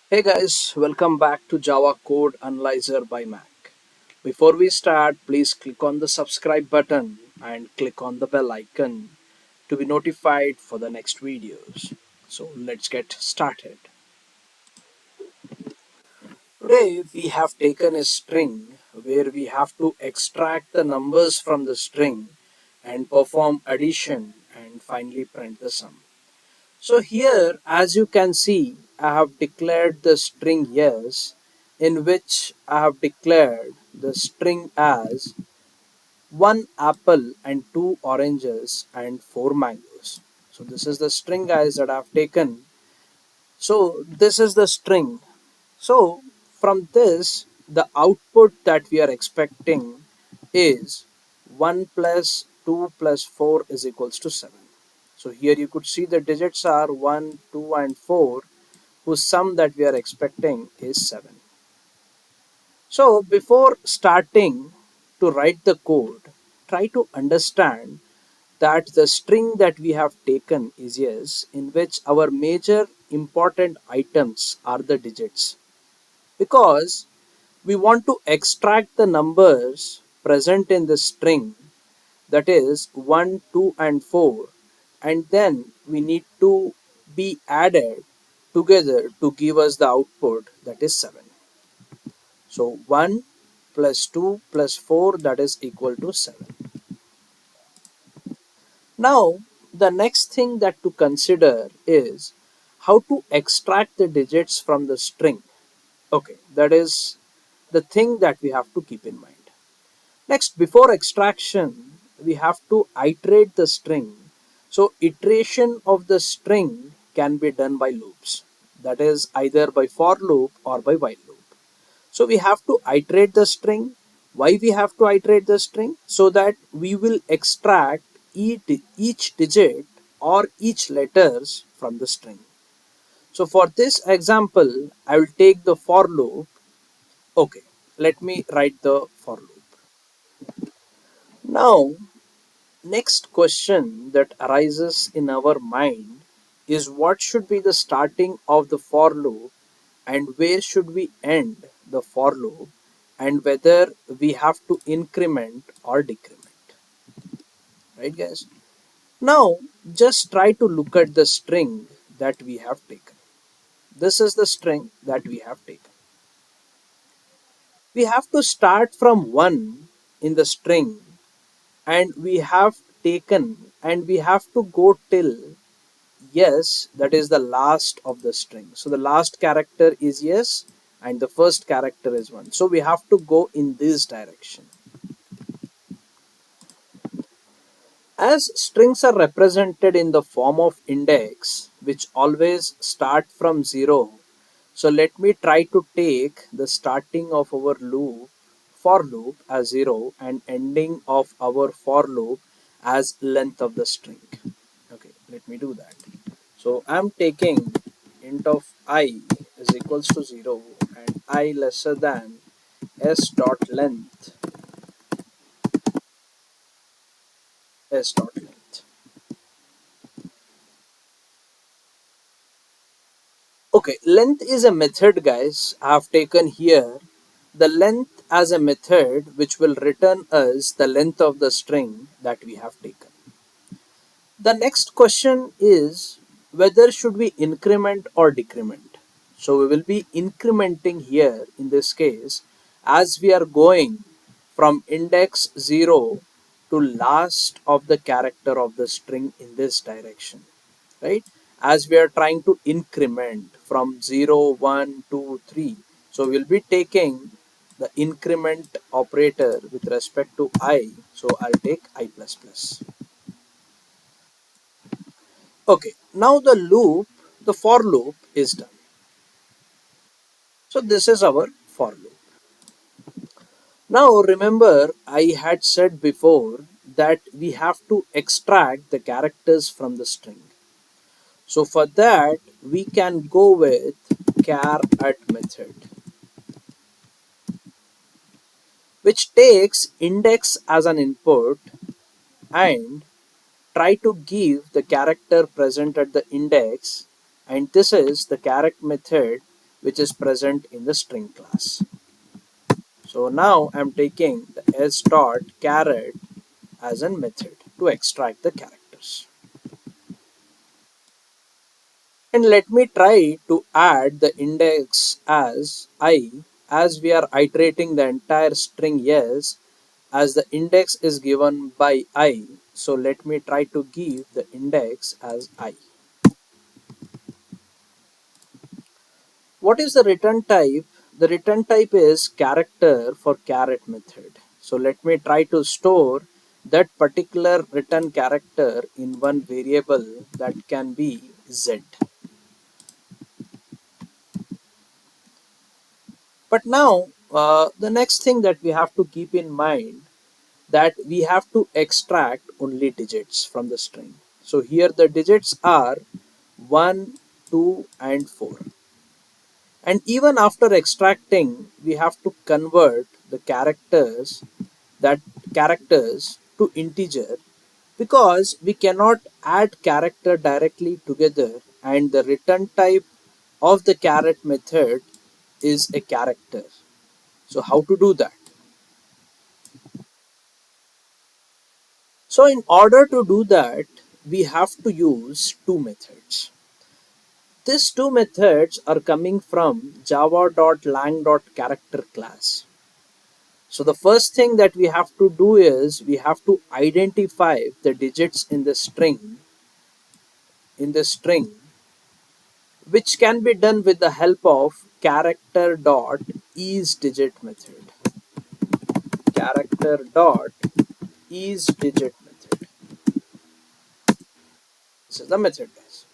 Hey guys, welcome back to Java Code Analyzer by Mac. Before we start, please click on the subscribe button and click on the bell icon to be notified for the next videos. So let's get started. Today we have taken a string where we have to extract the numbers from the string and perform addition and finally print the sum. So here, as you can see, I have declared the string yes, in which I have declared the string as one apple and two oranges and four mangoes. So this is the string guys that I have taken. So this is the string. So from this, the output that we are expecting is 1 plus 2 plus 4 is equals to 7. So here you could see the digits are 1, 2 and 4 whose sum that we are expecting is 7. So before starting to write the code, try to understand that the string that we have taken is yes, in which our major important items are the digits. Because we want to extract the numbers present in the string, that is 1, 2 and 4, and then we need to be added together to give us the output that is 7. So 1 plus 2 plus 4 that is equal to 7. Now the next thing that to consider is how to extract the digits from the string. Okay, that is the thing that we have to keep in mind. Next, before extraction, we have to iterate the string. So iteration of the string can be done by loops. That is either by for loop or by while loop. So we have to iterate the string. Why we have to iterate the string? So that we will extract each digit or each letters from the string. So for this example, I will take the for loop. Okay, let me write the for loop. Now, next question that arises in our mind is what should be the starting of the for loop and where should we end the for loop and whether we have to increment or decrement. Right, guys? Now, just try to look at the string that we have taken. This is the string that we have taken. We have to start from 1 in the string and we have taken and we have to go till yes, that is the last of the string. So the last character is yes and the first character is 1. So we have to go in this direction. As strings are represented in the form of index which always start from 0. So let me try to take the starting of our loop for loop as 0 and ending of our for loop as length of the string. Okay, let me do that. So I'm taking int of I is equals to 0 and I lesser than s dot length s dot length. Okay, length is a method guys I have taken here. The length as a method which will return us the length of the string that we have taken. The next question is whether should we increment or decrement. So we will be incrementing here in this case as we are going from index 0 to last of the character of the string in this direction, right? As we are trying to increment from 0, 1, 2, 3. So we'll be taking the increment operator with respect to I. So I'll take I plus plus. Okay, now the for loop is done. So this is our for loop. Now remember I had said before that we have to extract the characters from the string. So for that we can go with char at method which takes index as an input and try to give the character present at the index, and this is the charac method which is present in the string class. So now I'm taking the s dot caret as a method to extract the characters. And let me try to add the index as I, as we are iterating the entire string yes, as the index is given by I. So let me try to give the index as I. What is the return type? The return type is character for caret method. So let me try to store that particular return character in one variable that can be z. But now the next thing that we have to keep in mind that we have to extract only digits from the string. So here the digits are 1, 2 and 4. And even after extracting, we have to convert the characters to integer because we cannot add character directly together and the return type of the caret method is a character. So how to do that? So in order to do that, we have to use two methods. These two methods are coming from java.lang.character class. So the first thing that we have to do is we have to identify the digits in the string which can be done with the help of character.isDigit method. Character.isDigit method. This is the method, guys.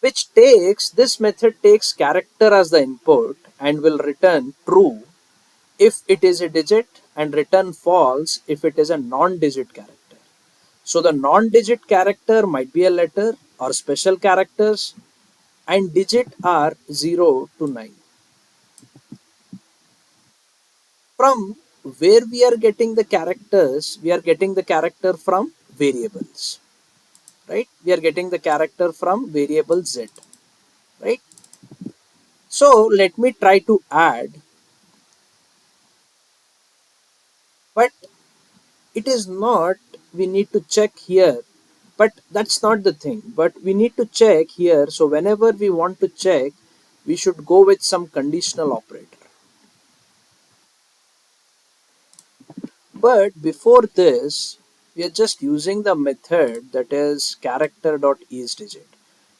Which takes this method takes character as the input and will return true if it is a digit and return false if it is a non-digit character. So the non-digit character might be a letter or special characters and digit are 0 to 9. From where we are getting the characters, we are getting the character from variables, right? We are getting the character from variable z, right? So let me try to add, but it is not, we need to check here, but that's not the thing, but we need to check here. So whenever we want to check, we should go with some conditional operator. But before this, we are just using the method that is character.isDigit.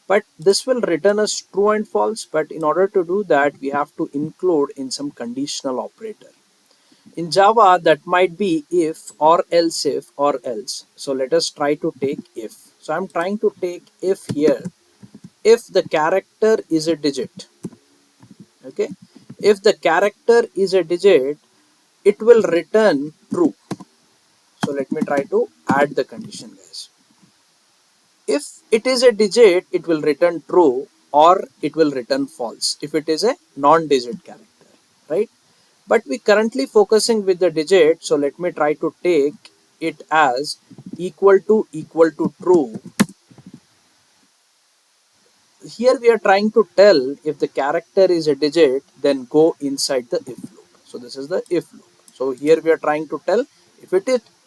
But this will return us true and false. But in order to do that, we have to include in some conditional operator. In Java, that might be if or else if or else. So let us try to take if. So I'm trying to take if here. If the character is a digit, okay? If the character is a digit, it will return true. So let me try to add the condition, guys. If it is a digit, it will return true or it will return false if it is a non-digit character, right? But we currently focusing with the digit, so let me try to take it as equal to true. Here we are trying to tell if the character is a digit, then go inside the if loop. So this is the if loop. So here we are trying to tell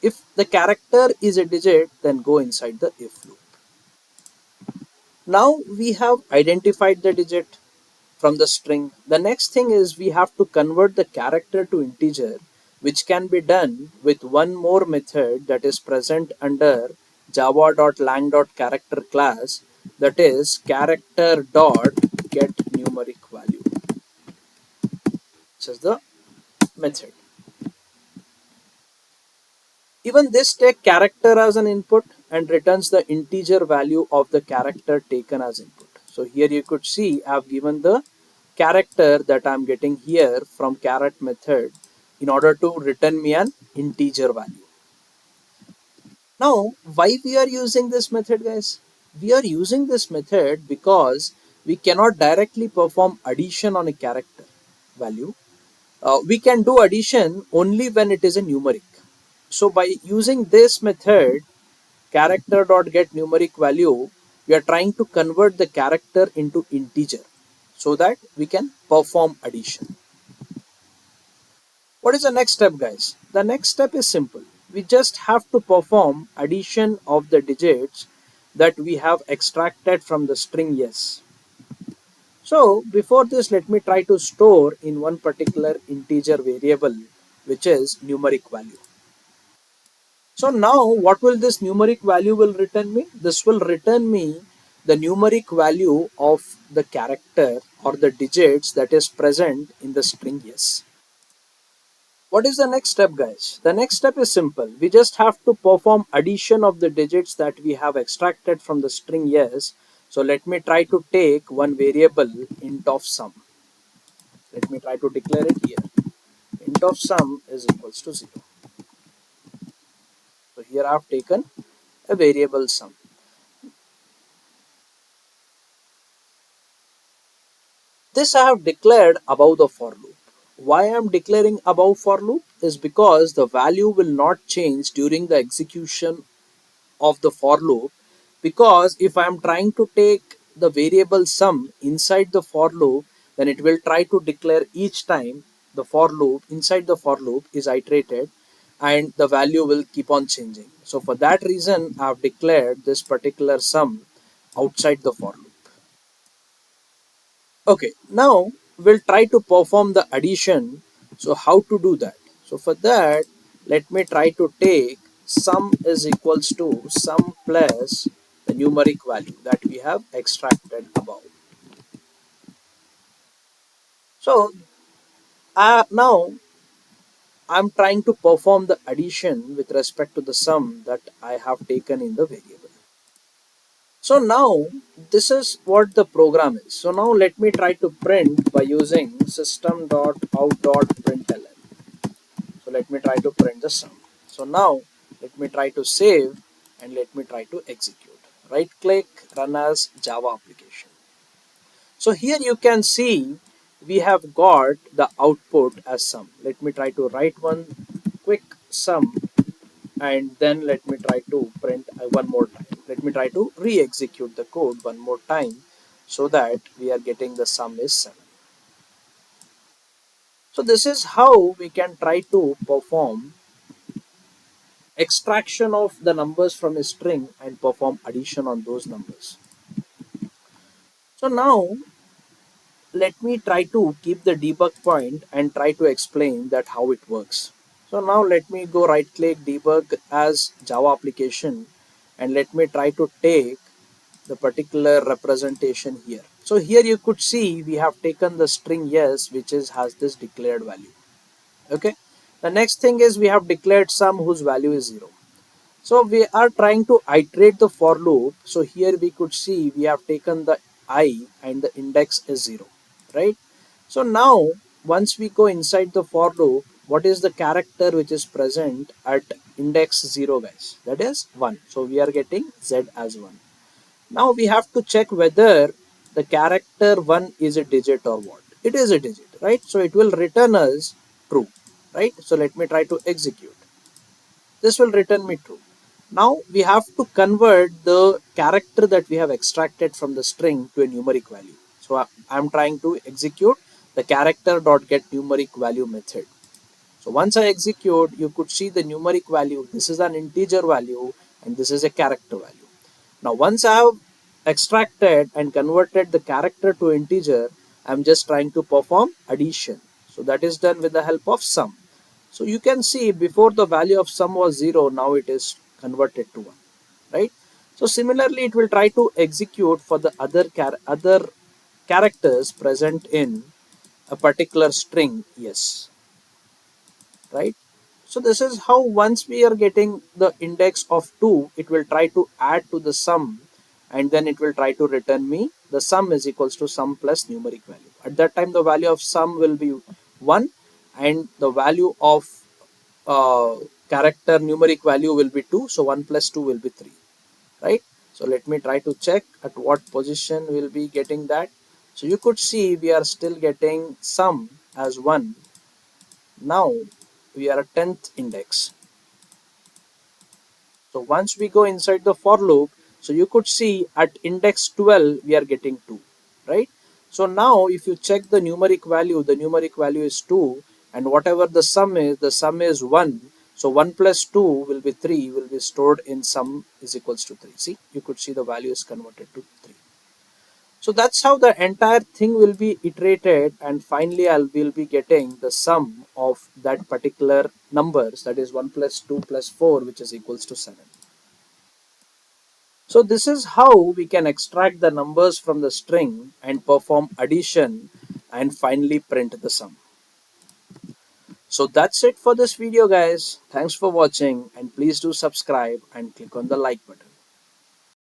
if the character is a digit, then go inside the if loop. Now we have identified the digit from the string. The next thing is we have to convert the character to integer, which can be done with one more method that is present under java.lang.character class, that is character.getNumericValue. This is the method. Even this take character as an input and returns the integer value of the character taken as input. So here you could see I have given the character that I'm getting here from caret method in order to return me an integer value. Now, why we are using this method, guys? We are using this method because we cannot directly perform addition on a character value. We can do addition only when it is a numeric. So by using this method, character.getNumericValue, we are trying to convert the character into integer so that we can perform addition. What is the next step, guys? The next step is simple. We just have to perform addition of the digits that we have extracted from the string yes. So before this, let me try to store in one particular integer variable, which is numeric value. So now what will this numeric value will return me? This will return me the numeric value of the character or the digits that is present in the string yes. What is the next step, guys? The next step is simple. We just have to perform addition of the digits that we have extracted from the string yes. So let me try to take one variable int of sum. Let me try to declare it here. Int of sum is equals to 0. So here I have taken a variable sum. This I have declared above the for loop. Why I am declaring above for loop is because the value will not change during the execution of the for loop, because if I am trying to take the variable sum inside the for loop, then it will try to declare each time the for loop inside the for loop is iterated, and the value will keep on changing. So for that reason I have declared this particular sum outside the for loop. Okay, now we'll try to perform the addition. So how to do that? So for that, let me try to take sum is equals to sum plus the numeric value that we have extracted above. So now I'm trying to perform the addition with respect to the sum that I have taken in the variable. So now this is what the program is. So now let me try to print by using system.out.println. So let me try to print the sum. So now let me try to save and let me try to execute. Right click, run as Java application. So here you can see we have got the output as sum. Let me try to write one quick sum and then let me try to print one more time. Let me try to re-execute the code one more time so that we are getting the sum is 7. So this is how we can try to perform extraction of the numbers from a string and perform addition on those numbers. So now let me try to keep the debug point and try to explain that how it works. So now let me go right click debug as Java application and let me try to take the particular representation here. So here you could see we have taken the string yes, which is has this declared value. Okay. The next thing is we have declared sum whose value is 0. So we are trying to iterate the for loop. So here we could see we have taken the I and the index is 0, right? So now once we go inside the for loop, what is the character which is present at index 0, guys? That is 1. So we are getting Z as 1. Now we have to check whether the character 1 is a digit or what. It is a digit, right? So it will return us true, right? So let me try to execute. This will return me true. Now we have to convert the character that we have extracted from the string to a numeric value. So I'm trying to execute the character dot get numeric value method. So once I execute, you could see the numeric value. This is an integer value and this is a character value. Now once I have extracted and converted the character to integer, I'm just trying to perform addition. So that is done with the help of sum. So you can see before the value of sum was 0, now it is converted to 1, right? So similarly, it will try to execute for the other characters present in a particular string, yes, right? So this is how once we are getting the index of 2, it will try to add to the sum and then it will try to return me the sum is equals to sum plus numeric value. At that time, the value of sum will be 1 and the value of uh, character numeric value will be 2. So 1 plus 2 will be 3, right? So let me try to check at what position we'll be getting that. So you could see we are still getting sum as 1. Now we are at 10th index. So once we go inside the for loop, So you could see at index 12 we are getting 2, right? So now if you check the numeric value is 2, and whatever the sum is 1. So 1 plus 2 will be 3, will be stored in sum is equals to 3. See, you could see the value is converted to 3. So that's how the entire thing will be iterated, and finally I will be getting the sum of that particular numbers, that is 1 plus 2 plus 4, which is equals to 7. So this is how we can extract the numbers from the string and perform addition and finally print the sum. So that's it for this video, guys. Thanks for watching, and please do subscribe and click on the like button.